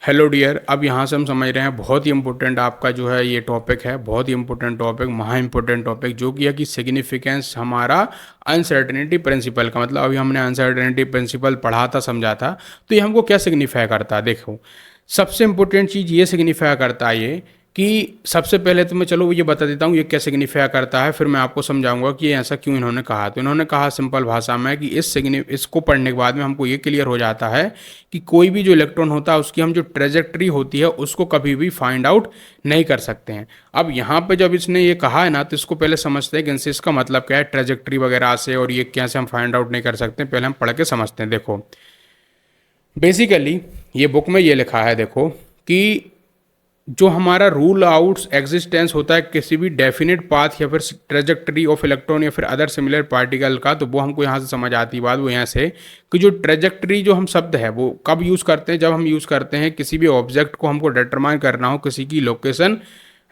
Hello dear. अब यहाँ से हम समझ रहे हैं बहुत ही इंपॉर्टेंट आपका जो है ये टॉपिक है, बहुत ही इंपॉर्टेंट टॉपिक, महा इंपॉर्टेंट टॉपिक, जो कि है कि सिग्निफिकेंस हमारा अनसर्टेनिटी प्रिंसिपल का। मतलब अभी हमने अनसर्टेनिटी प्रिंसिपल पढ़ा था, समझा था। तो ये हमको क्या सिग्निफाई करता है, देखो। सबसे इंपॉर्टेंट चीज़ ये सिग्निफाई करता है ये कि सबसे पहले तो मैं चलो ये बता देता हूँ ये क्या सिग्निफाई करता है, फिर मैं आपको समझाऊंगा कि ये ऐसा क्यों इन्होंने कहा। तो इन्होंने कहा सिंपल भाषा में कि इसको पढ़ने के बाद में हमको ये क्लियर हो जाता है कि कोई भी जो इलेक्ट्रॉन होता है उसकी हम जो ट्रेजेक्ट्री होती है उसको कभी भी फाइंड आउट नहीं कर सकते हैं। अब यहाँ पे जब इसने ये कहा है ना, तो इसको पहले समझते हैं कि इसका मतलब क्या है ट्रेजेक्ट्री वगैरह से, और ये कैसे हम फाइंड आउट नहीं कर सकते। पहले हम पढ़ के समझते हैं। देखो, बेसिकली ये बुक में ये लिखा है, देखो, कि जो हमारा रूल आउट एग्जिस्टेंस होता है किसी भी डेफिनेट पाथ या फिर ट्रेजेक्टरी ऑफ इलेक्ट्रॉन या फिर अदर सिमिलर पार्टिकल का, तो वो हमको यहाँ से समझ आती है बात। वो यहाँ से कि जो ट्रेजेक्टरी जो हम शब्द है वो कब यूज़ करते हैं, जब हम यूज़ करते हैं किसी भी ऑब्जेक्ट को हमको डिटरमाइन करना हो, किसी की लोकेशन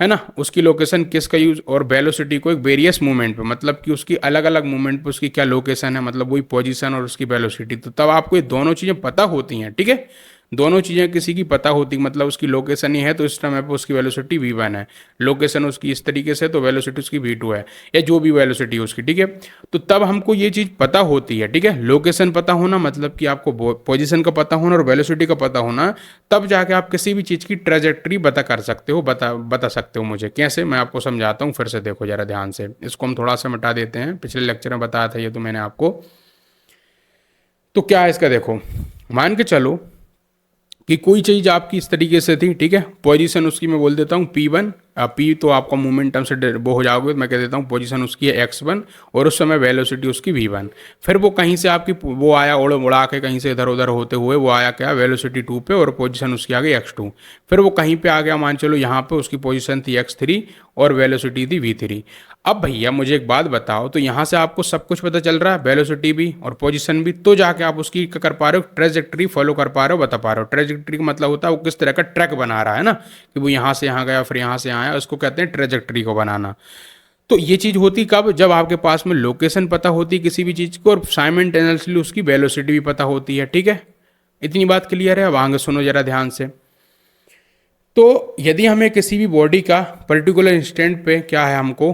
है ना, उसकी लोकेशन किसका यूज, और वेलोसिटी को एक वेरियस मूवमेंट पे, मतलब कि उसकी अलग अलग मूवमेंट पे उसकी क्या लोकेशन है, मतलब वही पोजीशन और उसकी वेलोसिटी। तो तब आपको ये दोनों चीज़ें पता होती हैं, ठीक है। दोनों चीज़ें किसी की पता होती, मतलब उसकी लोकेशन ही है तो इस समय पे उसकी वेलोसिटी v1 है, लोकेशन उसकी इस तरीके से तो वेलोसिटी उसकी v2 है, या जो भी वेलोसिटी है उसकी, ठीक है। तो तब हमको ये चीज़ पता होती है, ठीक है। लोकेशन पता होना मतलब कि आपको पोजीशन का पता होना और वेलोसिटी का पता होना, तब जाके आप किसी भी चीज़ की ट्रेजेक्ट्री बता कर सकते हो, बता सकते हो। मुझे कैसे, मैं आपको समझाता हूँ। फिर से देखो जरा ध्यान से, इसको हम थोड़ा सा मिटा देते हैं, पिछले लेक्चर में बताया था ये तो मैंने आपको। तो क्या है इसका, देखो, मान के चलो कि कोई चीज़ आपकी इस तरीके से थी, ठीक है। पोजीशन उसकी मैं बोल देता हूँ P1। P तो आपका मोमेंटम से वो हो जाओगे, तो मैं कह देता हूँ पोजीशन उसकी है x1, और उस समय वेलोसिटी उसकी v1। फिर वो कहीं से आपकी वो आया उड़ा के कहीं से इधर उधर होते हुए वो आया क्या, वेलोसिटी 2 पे, और पोजीशन उसकी आ गई x2। फिर वो कहीं पे आ गया, मान चलो यहाँ पे उसकी पोजीशन थी x3 और वेलोसिटी थी v3। अब भैया मुझे एक बात बताओ, तो यहाँ से आपको सब कुछ पता चल रहा है, वेलोसिटी भी और पोजीशन भी, तो जाके आप उसकी क्या कर पा रहे हो, ट्रेजेक्ट्री फॉलो कर पा रहे हो, बता पा रहे हो। ट्रेजेक्ट्री का मतलब होता है वो किस तरह का ट्रैक बना रहा है ना, कि वो यहाँ से यहाँ गया फिर यहाँ से आया, उसको कहते हैं ट्रेजेक्ट्री को बनाना। तो ये चीज़ होती कब, जब आपके पास में लोकेशन पता होती है किसी भी चीज़ को, और साइमल्टेनियसली उसकी वेलोसिटी भी पता होती है, ठीक है। इतनी बात क्लियर है। अब आगे सुनो जरा ध्यान से। तो यदि हमें किसी भी बॉडी का पर्टिकुलर इंस्टेंट पे क्या है, हमको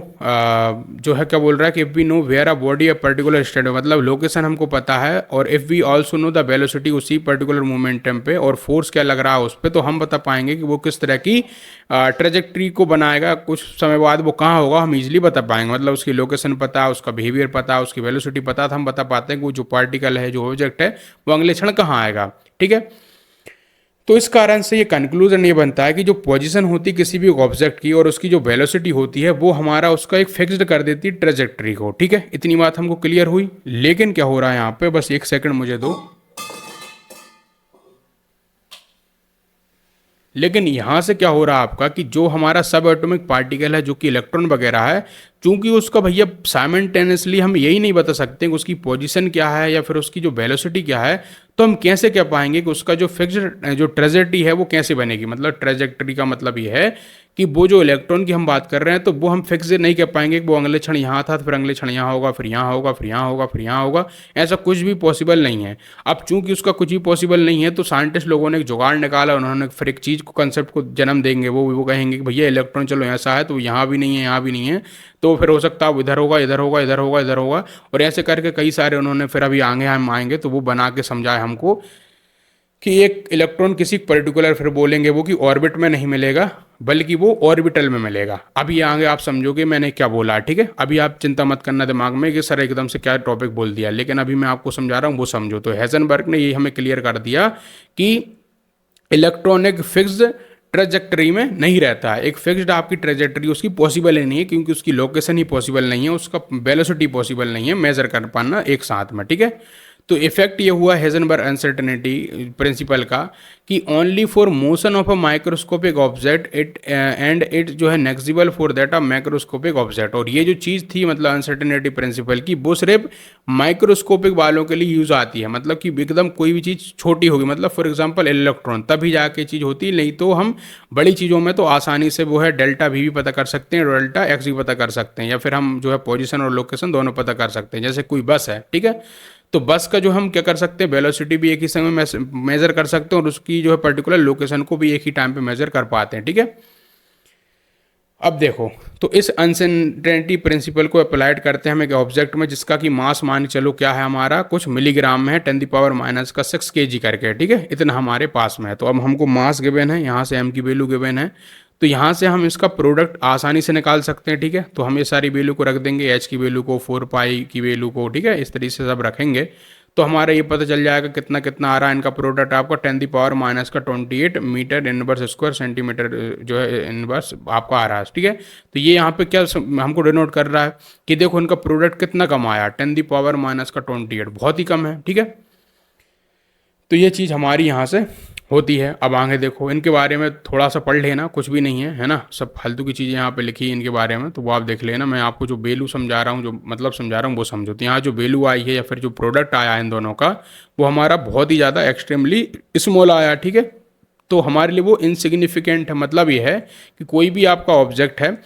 जो है क्या बोल रहा है कि if we know where a body a particular instant, मतलब लोकेशन हमको पता है, और if we also know the velocity उसी पर्टिकुलर मोमेंटम पे, और फोर्स क्या लग रहा है उस पर, तो हम बता पाएंगे कि वो किस तरह की ट्रेजेक्ट्री को बनाएगा। कुछ समय बाद वो कहाँ होगा हम इजीली बता पाएंगे, मतलब उसकी लोकेशन पता है, उसका बिहेवियर पता है, उसकी वेलोसिटी पता है, तो हम बता पाते हैं कि वो जो पार्टिकल है, जो ऑब्जेक्ट है, वो अगले क्षण कहाँ आएगा, ठीक है। तो इस कारण से ये कंक्लूजन ये बनता है कि जो पोजीशन होती है किसी भी ऑब्जेक्ट की और उसकी जो वेलोसिटी होती है वो हमारा उसका एक फिक्स्ड कर देती है ट्रेजेक्ट्री को, ठीक है। इतनी बात हमको क्लियर हुई। लेकिन क्या हो रहा है यहाँ पे, बस एक सेकंड मुझे दो। लेकिन यहाँ से क्या हो रहा है आपका कि जो हमारा सब एटॉमिक पार्टिकल है जो कि इलेक्ट्रॉन वगैरह है, चूंकि उसका भैया साइमल्टेनियसली हम यही नहीं बता सकते कि उसकी पोजीशन क्या है या फिर उसकी जो वेलोसिटी क्या है, तो हम कैसे कह पाएंगे कि उसका जो फिक्स्ड जो ट्रेजेक्ट्री है वो कैसे बनेगी। मतलब ट्रेजेक्ट्री का मतलब ये है कि वो जो इलेक्ट्रॉन की हम बात कर रहे हैं तो वो हम फिक्स नहीं कह पाएंगे कि वो अगले क्षण यहाँ था, फिर अगले क्षण यहाँ होगा, फिर यहाँ होगा, फिर यहाँ होगा, फिर यहाँ होगा। ऐसा कुछ भी पॉसिबल नहीं है। अब चूंकि उसका कुछ भी पॉसिबल नहीं है, तो साइंटिस्ट लोगों ने एक जुगाड़ निकाला, उन्होंने फिर एक चीज़ को, कंसेप्ट को जन्म देंगे। वो कहेंगे कि भैया इलेक्ट्रॉन चलो ऐसा है तो यहाँ भी नहीं है, यहाँ भी नहीं है, तो फिर हो सकता है इधर होगा, इधर होगा, इधर होगा, इधर होगा, और ऐसे करके कई सारे उन्होंने फिर अभी आगे हम आएंगे तो वो बना के समझाए हमको कि एक इलेक्ट्रॉन किसी पर्टिकुलर, फिर बोलेंगे वो कि ऑर्बिट में नहीं मिलेगा बल्कि वो ऑर्बिटल में मिलेगा। अभी आगे आप समझोगे मैंने क्या बोला, ठीक है। अभी आप चिंता मत करना दिमाग में कि सर एकदम से क्या टॉपिक बोल दिया, लेकिन अभी मैं आपको समझा रहा हूँ वो समझो। तो हेजनबर्ग ने ये हमें क्लियर कर दिया कि इलेक्ट्रॉन एक फिक्स्ड ट्रेजेक्टरी में नहीं रहता है। एक फिक्स्ड आपकी ट्रेजेक्टरी उसकी पॉसिबल ही नहीं है, क्योंकि उसकी लोकेशन ही पॉसिबल नहीं है, उसका वेलोसिटी पॉसिबल नहीं है मेजर कर पाना एक साथ में, ठीक है। तो इफेक्ट ये हुआ हेजनबर्ग अनसर्टेनिटी प्रिंसिपल का कि only for motion of a microscopic object it and it जो है negligible for that a microscopic object. और ये जो चीज़ थी मतलब अनसर्टेनिटी प्रिंसिपल की, वो सिर्फ माइक्रोस्कोपिक वालों के लिए यूज़ आती है। मतलब कि एकदम कोई भी चीज़ छोटी होगी, मतलब फॉर एग्जांपल इलेक्ट्रॉन, तभी जाके चीज़ होती है, नहीं तो हम बड़ी चीज़ों में तो आसानी से वो है डेल्टा भी पता कर सकते हैं, डेल्टा एक्स भी पता कर सकते हैं, या फिर हम जो है पोजीशन और लोकेशन दोनों पता कर सकते हैं। जैसे कोई बस है, ठीक है, तो बस का जो हम क्या कर सकते हैं, वेलोसिटी भी एक ही समय मेजर कर सकते हैं और उसकी जो है पर्टिकुलर लोकेशन को भी एक ही टाइम पे मेजर कर पाते हैं, ठीक है। अब देखो, तो इस अनसर्टेनिटी प्रिंसिपल को अप्लाइड करते हैं हम एक ऑब्जेक्ट में जिसका कि मास मान के चलो क्या है हमारा, कुछ मिलीग्राम में है, 10⁻⁻⁶ kg करके, ठीक है, इतना हमारे पास में है। तो अब हमको मास गिवन है, यहाँ से m की वैल्यू गिवन है, तो यहाँ से हम इसका प्रोडक्ट आसानी से निकाल सकते हैं, ठीक है। तो हम ये सारी वैल्यू को रख देंगे, h की वैल्यू को, 4π की वैल्यू को, ठीक है, इस तरीके से सब रखेंगे तो हमारा ये पता चल जाएगा कितना कितना आ रहा है इनका प्रोडक्ट आपका, 10⁻⁻28 मीटर इनवर्स स्क्वायर सेंटीमीटर जो है इनवर्स आपका आ रहा है, ठीक है। तो ये यहाँ पे क्या हमको डिनोट कर रहा है कि देखो इनका प्रोडक्ट कितना कम आया, 10⁻⁻28, बहुत ही कम है, ठीक है। तो ये चीज़ हमारी यहाँ से होती है। अब आगे देखो, इनके बारे में थोड़ा सा पढ़ लेना, कुछ भी नहीं है ना, सब फालतू की चीज़ें यहाँ पे लिखी है इनके बारे में, तो वो आप देख लेना। मैं आपको जो वैल्यू समझा रहा हूँ, जो मतलब समझा रहा हूँ वो समझो। तो यहाँ जो वैल्यू आई है या फिर जो प्रोडक्ट आया है इन दोनों का, वो हमारा बहुत ही ज़्यादा एक्सट्रीमली स्मॉल आया, ठीक है। तो हमारे लिए वो इनसिग्निफिकेंट है। मतलब ये है कि कोई भी आपका ऑब्जेक्ट है,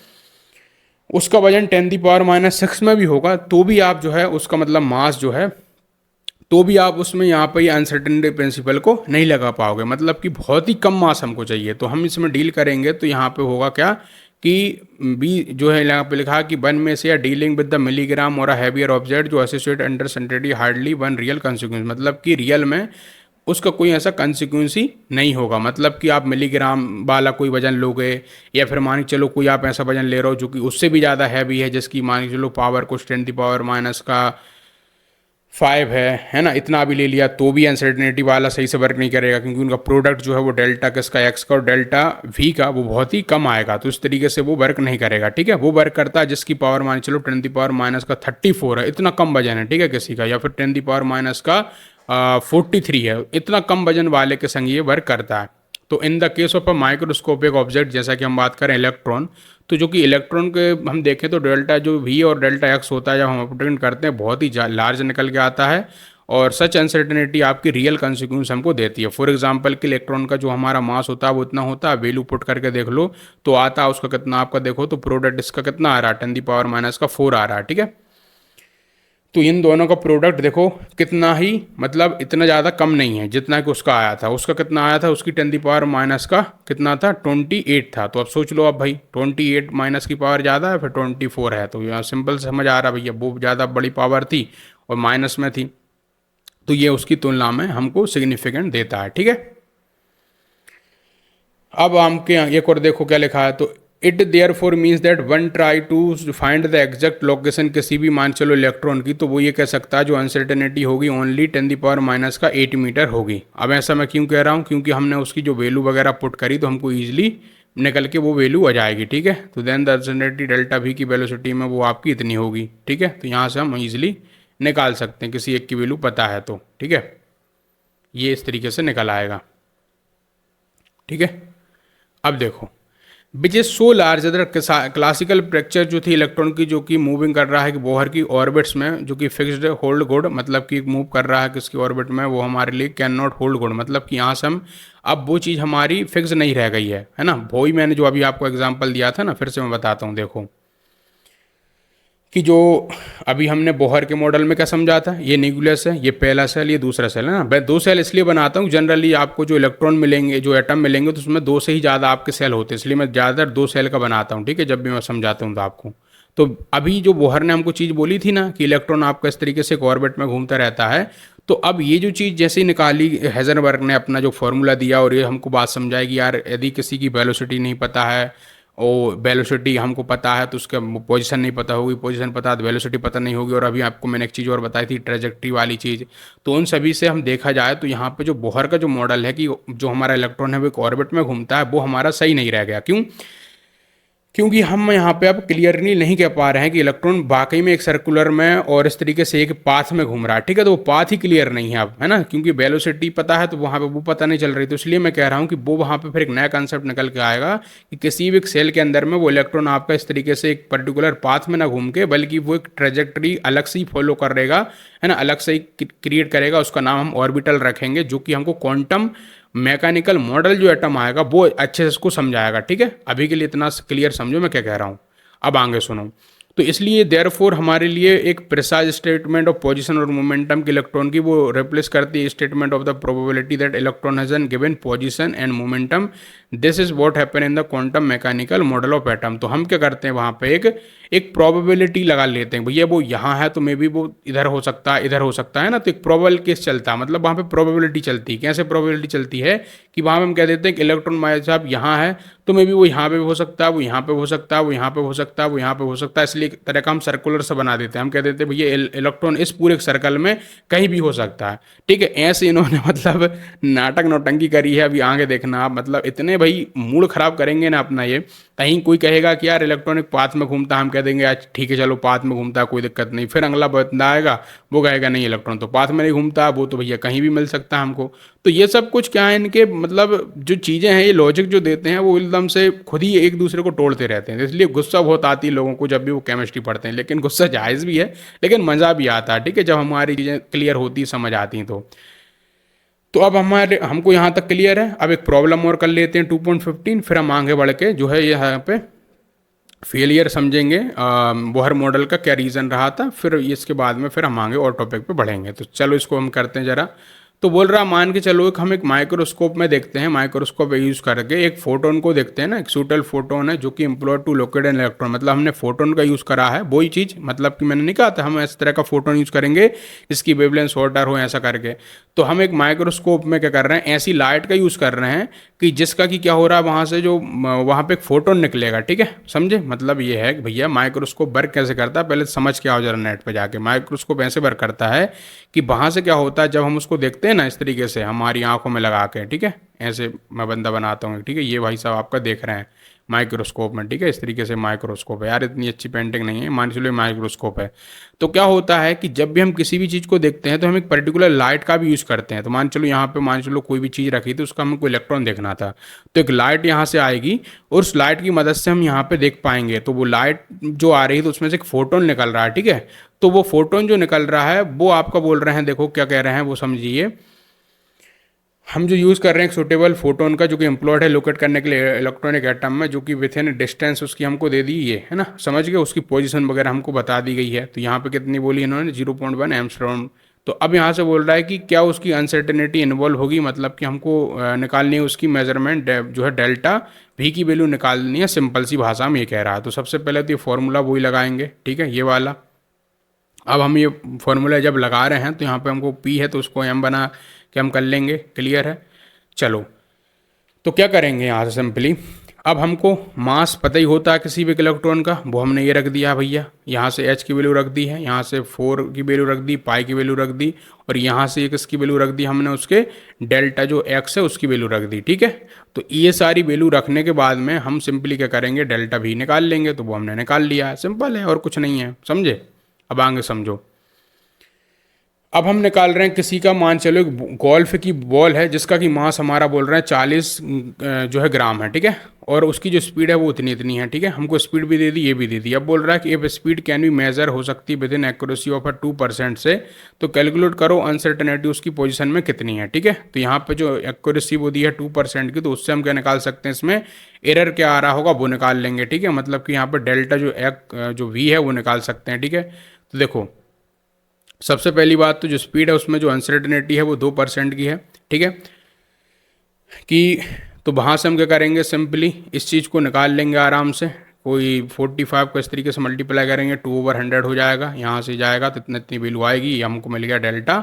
उसका वजन 10⁻⁻6 में भी होगा तो भी आप जो है उसका मतलब मास जो है, तो भी आप उसमें यहाँ पर अनसर्टेनिटी प्रिंसिपल को नहीं लगा पाओगे। मतलब कि बहुत ही कम मास हमको चाहिए। तो हम इसमें डील करेंगे तो यहाँ पे होगा क्या कि बी जो है यहाँ पे लिखा कि वन में से या डीलिंग विद द मिलीग्राम और हैवियर ऑब्जेक्ट जो associate uncertainty hardly one real consequence. मतलब कि रियल में उसका कोई ऐसा कंसिक्वेंस ही नहीं होगा। मतलब कि आप मिलीग्राम वाला कोई वजन लोगे या फिर मान के चलो कोई आप ऐसा वजन ले रहे हो जो कि उससे भी ज़्यादा हैवी है, जिसकी मान के चलो पावर कुछ 10⁻⁻5 है ना, इतना भी ले लिया तो भी अनसर्टेनिटी वाला सही से वर्क नहीं करेगा, क्योंकि उनका प्रोडक्ट जो है वो डेल्टा किसका, एक्स का और डेल्टा वी का, वो बहुत ही कम आएगा। तो इस तरीके से वो वर्क नहीं करेगा, ठीक है। वो वर्क करता है जिसकी पावर मान चलो 10⁻⁻34 है, इतना कम वजन है, ठीक है, किसी का, या फिर 10⁻⁻43 है, इतना कम वजन वाले के संग ये वर्क करता है। तो in the case of a microscopic object, जैसा कि हम बात करें इलेक्ट्रॉन, तो जो कि इलेक्ट्रॉन के हम देखें तो डेल्टा जो वी और डेल्टा एक्स होता है जब हम ऑपरेट करते हैं बहुत ही लार्ज निकल के आता है, और सच अनसर्टेनिटी आपकी रियल कंसिक्वेंस हमको देती है। फॉर एग्जांपल कि इलेक्ट्रॉन का जो हमारा मास होता है वो इतना होता है, वैल्यू पुट करके देख लो तो आता है उसका कितना, आपका देखो तो प्रोडक्ट इसका कितना आ रहा है, 10⁻⁻4 आ रहा है, ठीक है। तो इन दोनों का प्रोडक्ट देखो कितना ही, मतलब इतना ज़्यादा कम नहीं है जितना कि उसका आया था। उसका कितना आया था, उसकी 10⁻⁻ का कितना था, 28 था। तो अब सोच लो अब भाई 28 माइनस की पावर ज़्यादा है फिर 24 है, तो यहाँ सिंपल समझ आ रहा भैया वो ज़्यादा बड़ी पावर थी और माइनस में थी, तो ये उसकी तुलना में हमको सिग्निफिकेंट देता है, ठीक है। अब हमके एक और देखो क्या लिखा है, तो it therefore means that one try to find the exact location किसी भी मान चलो इलेक्ट्रॉन की, तो वो ये कह सकता है जो अनसर्टेनिटी होगी ओनली 10⁻⁻8 मीटर होगी। अब ऐसा मैं क्यों कह रहा हूँ, क्योंकि हमने उसकी जो वैल्यू वगैरह पुट करी तो हमको ईजिली निकल के वो वैल्यू आ जाएगी, ठीक है। तो then the uncertainty delta v की वेलोसिटी में वो आपकी इतनी होगी, ठीक है। तो यहाँ से हम ईजिली निकाल सकते हैं, किसी एक की वैल्यू पता है तो, ठीक है, ये इस तरीके से निकल आएगा, ठीक है। अब देखो, which is so large classical fracture जो थी इलेक्ट्रॉन की, जो कि मूविंग कर रहा है कि बोहर की ऑर्बिट्स में, जो कि फिक्स्ड होल्ड गुड, मतलब कि मूव कर रहा है किसकी ऑर्बिट में, वो हमारे लिए कैन नॉट होल्ड गुड। मतलब कि यहाँ से हम अब वो चीज़ हमारी फिक्स नहीं रह गई है ना। वही मैंने जो अभी आपको एग्जांपल दिया था ना, फिर से मैं बताता हूँ। देखो कि जो अभी हमने बोहर के मॉडल में क्या समझा था, ये न्यूक्लियस है, ये पहला सेल, ये दूसरा सेल है ना। मैं दो सेल इसलिए बनाता हूँ, जनरली आपको जो इलेक्ट्रॉन मिलेंगे, जो एटम मिलेंगे, तो उसमें दो से ही ज़्यादा आपके सेल होते हैं, इसलिए मैं ज़्यादातर दो सेल का बनाता हूँ, ठीक है, जब भी मैं समझाता हूँ तो आपको। तो अभी जो बोहर ने हमको चीज़ बोली थी ना कि इलेक्ट्रॉन आपका इस तरीके से एक ऑर्बिट में घूमता रहता है, तो अब ये जो चीज़ जैसे ही निकाली, हेजनबर्ग ने अपना जो फॉर्मूला दिया और ये हमको बात समझाई कि यार यदि किसी की वेलोसिटी नहीं पता है और वेलोसिटी हमको पता है तो उसका पोजीशन नहीं पता होगी, पोजीशन पता है तो वेलोसिटी पता नहीं होगी, और अभी आपको मैंने एक चीज़ और बताई थी ट्रेजेक्ट्री वाली चीज़। तो उन सभी से हम देखा जाए तो यहाँ पे जो बोहर का जो मॉडल है कि जो हमारा इलेक्ट्रॉन है वो एक ऑर्बिट में घूमता है, वो हमारा सही नहीं रह गया। क्यों? क्योंकि हम यहाँ पे अब क्लियरली नहीं कह पा रहे हैं कि इलेक्ट्रॉन वाकई में एक सर्कुलर में और इस तरीके से एक पाथ में घूम रहा है, ठीक है। तो वो पाथ ही क्लियर नहीं है अब, है ना, क्योंकि वेलोसिटी पता है तो वहाँ पे वो पता नहीं चल रही। तो इसलिए मैं कह रहा हूँ कि वो वहाँ पे फिर एक नया कंसेप्ट निकल के आएगा कि किसी भी सेल के अंदर में वो इलेक्ट्रॉन आपका इस तरीके से एक पर्टिकुलर पाथ में ना घूम के, बल्कि वो एक ट्रेजेक्ट्री अलग से ही फॉलो करेगा, है ना, अलग से ही क्रिएट करेगा। उसका नाम हम ऑर्बिटल रखेंगे, जो कि हमको क्वांटम मैकेनिकल मॉडल जो एटम आएगा वो अच्छे से इसको समझाएगा, ठीक है। अभी के लिए इतना क्लियर समझो मैं क्या कह रहा हूँ। अब आगे सुनो, तो तो इसलिए देयरफॉर हमारे लिए एक प्रिसाइज स्टेटमेंट ऑफ पोजीशन और मोमेंटम के इलेक्ट्रॉन की वो रिप्लेस करती है statement of the probability that electron has an given position and momentum. This is what happen in the quantum mechanical model of atom. तो हम क्या करते हैं वहाँ पे एक प्रोबेबिलिटी लगा लेते हैं, भैया वो यहाँ है तो मे बी वो इधर हो सकता है, इधर हो सकता है ना, तो एक प्रोबेबल केस चलता है, मतलब वहाँ पे प्रोबेबिलिटी चलती है। कैसे प्रोबेबिलिटी चलती है कि वहाँ पे हम कह देते हैं कि इलेक्ट्रॉन भाई साहब यहाँ है तो मे बी वो यहाँ पे भी हो सकता है, वो यहाँ पे हो सकता है, वो यहाँ पे हो सकता है, वो यहाँ पे हो सकता है, इसलिए एक तरह का हम सर्कुलर से बना देते हैं। हम कह देते हैं भैया इलेक्ट्रॉन इस पूरे सर्कल में कहीं भी हो सकता है, ठीक है। ऐसे इन्होंने मतलब नाटक नौटंकी करी है, अभी आगे देखना आप, मतलब इतने भाई मूड खराब करेंगे ना अपना। ये कहीं कोई कहेगा कि यार इलेक्ट्रॉनिक पाथ में घूमता है, हम कह देंगे यार ठीक है चलो पाथ में घूमता है कोई दिक्कत नहीं, फिर अगला बंदा आएगा वो कहेगा नहीं इलेक्ट्रॉन तो पाथ में नहीं घूमता, वो तो भैया कहीं भी मिल सकता है हमको। तो ये सब कुछ क्या है, इनके मतलब जो चीज़ें हैं, ये लॉजिक जो देते हैं वो एकदम से खुद ही एक दूसरे को तोड़ते रहते हैं। इसलिए गुस्सा बहुत आती है लोगों को जब भी वो केमिस्ट्री पढ़ते हैं, लेकिन गुस्सा जायज़ भी है लेकिन मज़ा भी आता है, ठीक है, जब हमारी चीज़ें क्लियर होती समझ आती हैं तो अब हमको यहाँ तक क्लियर है। अब एक प्रॉब्लम और कर लेते हैं 2.15, फिर हम आगे बढ़ के जो है यहाँ पे फेलियर समझेंगे बोहर मॉडल का क्या रीज़न रहा था, फिर इसके बाद में फिर हम आगे और टॉपिक पे बढ़ेंगे। तो चलो इसको हम करते हैं ज़रा। तो बोल रहा मान के चलो हम एक माइक्रोस्कोप में देखते हैं, माइक्रोस्कोप यूज़ करके एक फोटोन को देखते हैं ना, एक सूटल फोटोन है जो कि employed to locate an electron, मतलब हमने फोटोन का यूज़ करा है, वही चीज़ मतलब कि मैंने नहीं कहा था हम इस तरह का फोटोन यूज़ करेंगे इसकी वेवलेंथ शॉर्टर हो ऐसा करके। तो हम एक माइक्रोस्कोप में क्या कर रहे हैं, ऐसी लाइट का यूज़ कर रहे हैं कि जिसका कि क्या हो रहा है वहाँ से जो वहाँ पे एक फोटोन निकलेगा, ठीक है, समझे। मतलब ये है कि भैया माइक्रोस्कोप वर्क कैसे करता है, पहले समझ के आओ जरा नेट पे जाके। माइक्रोस्कोप ऐसे वर्क करता है कि वहाँ से क्या होता है जब हम उसको देखते हैं ना इस तरीके से हमारी आंखों में लगा के, ठीक है, ऐसे मैं बंदा बनाता हूँ, ठीक है, ये भाई साहब आपका देख रहे हैं माइक्रोस्कोप में, ठीक है, इस तरीके से माइक्रोस्कोप है। यार इतनी अच्छी पेंटिंग नहीं है, मान चलो माइक्रोस्कोप है। तो क्या होता है कि जब भी हम किसी भी चीज़ को देखते हैं तो हम एक पर्टिकुलर लाइट का भी यूज़ करते हैं। तो मान चलो यहाँ पे मान चलो कोई भी चीज़ रखी थी उसका हमको इलेक्ट्रॉन देखना था, तो एक लाइट यहाँ से आएगी और उस लाइट की मदद से हम यहाँ पे देख पाएंगे। तो वो लाइट जो आ रही है तो उसमें से एक फोटोन निकल रहा है, ठीक है। तो वो फोटोन जो निकल रहा है वो आपका बोल रहे हैं, देखो क्या कह रहे हैं वो समझिए। हम जो यूज़ कर रहे हैं एक सुटेबल फोटोन का जो कि एम्प्लॉयड है लोकेट करने के लिए इलेक्ट्रॉनिक एटम में, जो कि विथ इन डिस्टेंस उसकी हमको दे दी ये है ना, समझ गए, उसकी पोजीशन वगैरह हमको बता दी गई है। तो यहाँ पे कितनी बोली इन्होंने 0.1 एंगस्ट्रॉम। तो अब यहाँ से बोल रहा है कि क्या उसकी अनसर्टेनिटी इन्वॉल्व होगी, मतलब कि हमको निकालनी है उसकी मेजरमेंट जो है डेल्टा भी की वैल्यू निकालनी है, सिंपल सी भाषा में ये कह रहा है। तो सबसे पहले तो ये फॉर्मूला वही लगाएंगे, ठीक है, ये वाला। अब हम ये फॉर्मूला जब लगा रहे हैं तो यहाँ पे हमको पी है तो उसको एम बना के हम कर लेंगे, क्लियर है। चलो तो क्या करेंगे यहाँ से सिंपली, अब हमको मास पता ही होता है किसी भी इलेक्ट्रॉन का, वो हमने ये रख दिया भैया, यहाँ से एच की वैल्यू रख दी है, यहाँ से 4 की वैल्यू रख दी, पाई की वैल्यू रख दी, और यहाँ से एक इसकी वैल्यू रख दी हमने, उसके डेल्टा जो एक्स है उसकी वैल्यू रख दी, ठीक है। तो ये सारी वैल्यू रखने के बाद में हम सिंपली क्या करेंगे, डेल्टा भी निकाल लेंगे। तो वो हमने निकाल लिया है, सिंपल है और कुछ नहीं है, समझे। अब आगे समझो, अब हम निकाल रहे हैं किसी का, मान चलो एक गोल्फ की बॉल है जिसका कि मास हमारा बोल रहे हैं 40 जो है ग्राम है, ठीक है, और उसकी जो स्पीड है वो इतनी इतनी है, ठीक है। हमको स्पीड भी दे दी, ये भी दे दी। अब बोल रहा है कि if speed can be measure हो सकती है विद इन एक्यूरेसी ऑफ 2% से, तो कैलकुलेट करो अनसर्टेनिटी उसकी पोजीशन में कितनी है, ठीक है। तो यहाँ पे जो एक्यूरेसी वो दी है 2% की, तो उससे हम क्या निकाल सकते हैं, इसमें एरर क्या आ रहा होगा वो निकाल लेंगे, ठीक है। मतलब कि यहाँ पर डेल्टा जो वी है वो निकाल सकते हैं, ठीक है। तो देखो सबसे पहली बात तो जो स्पीड है उसमें जो अनसर्टेनिटी है वो 2% की है, ठीक है, कि तो वहाँ से हम क्या करेंगे, सिंपली इस चीज़ को निकाल लेंगे आराम से। कोई 45 को इस तरीके से मल्टीप्लाई करेंगे, 2/100 हो जाएगा, यहाँ से जाएगा तो इतनी इतनी वैल्यू आएगी, ये हमको मिल गया डेल्टा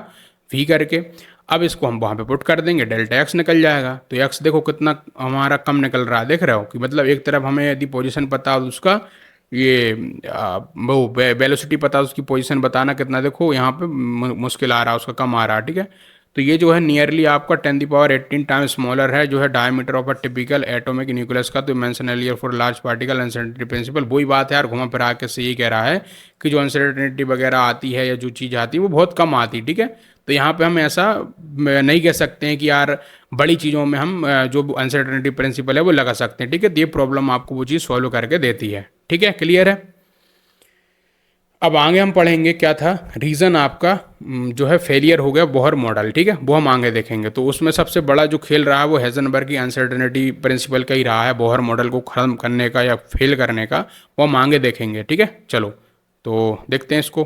वी करके। अब इसको हम वहाँ पे पुट कर देंगे, डेल्टा एक्स निकल जाएगा। तो एक्स देखो कितना हमारा कम निकल रहा है, देख रहे हो कि मतलब एक तरफ हमें यदि पोजीशन पता हो उसका, ये वो वेलोसिटी पता उसकी पोजीशन बताना कितना, देखो यहाँ पे मुश्किल आ रहा है, उसका कम आ रहा है, ठीक है। तो ये जो है नियरली आपका 10⁻18 टाइम्स स्मॉलर है जो है diameter of a typical atomic nucleus का। तो mention earlier for large particle uncertainty principle, वही बात है यार, घुमा फिरा के से ये कह रहा है कि जो अनसर्टेनिटी वगैरह आती है या जो चीज़ आती है वो बहुत कम आती, ठीक है। तो यहाँ पे हम ऐसा नहीं कह सकते हैं कि यार बड़ी चीज़ों में हम जो अनसर्टेनिटी प्रिंसिपल है वो लगा सकते हैं, ठीक है। तो ये प्रॉब्लम आपको वो चीज़ सॉल्व करके देती है, ठीक है, क्लियर है। अब आगे हम पढ़ेंगे क्या था रीज़न आपका जो है फेलियर हो गया बोहर मॉडल, ठीक है, वो हम आगे देखेंगे। तो उसमें सबसे बड़ा जो खेल रहा है वो हेजनबर्ग की अनसर्टेनिटी प्रिंसिपल का ही रहा है, बोहर मॉडल को ख़त्म करने का या फेल करने का, वो हम आगे देखेंगे, ठीक है। चलो तो देखते हैं इसको।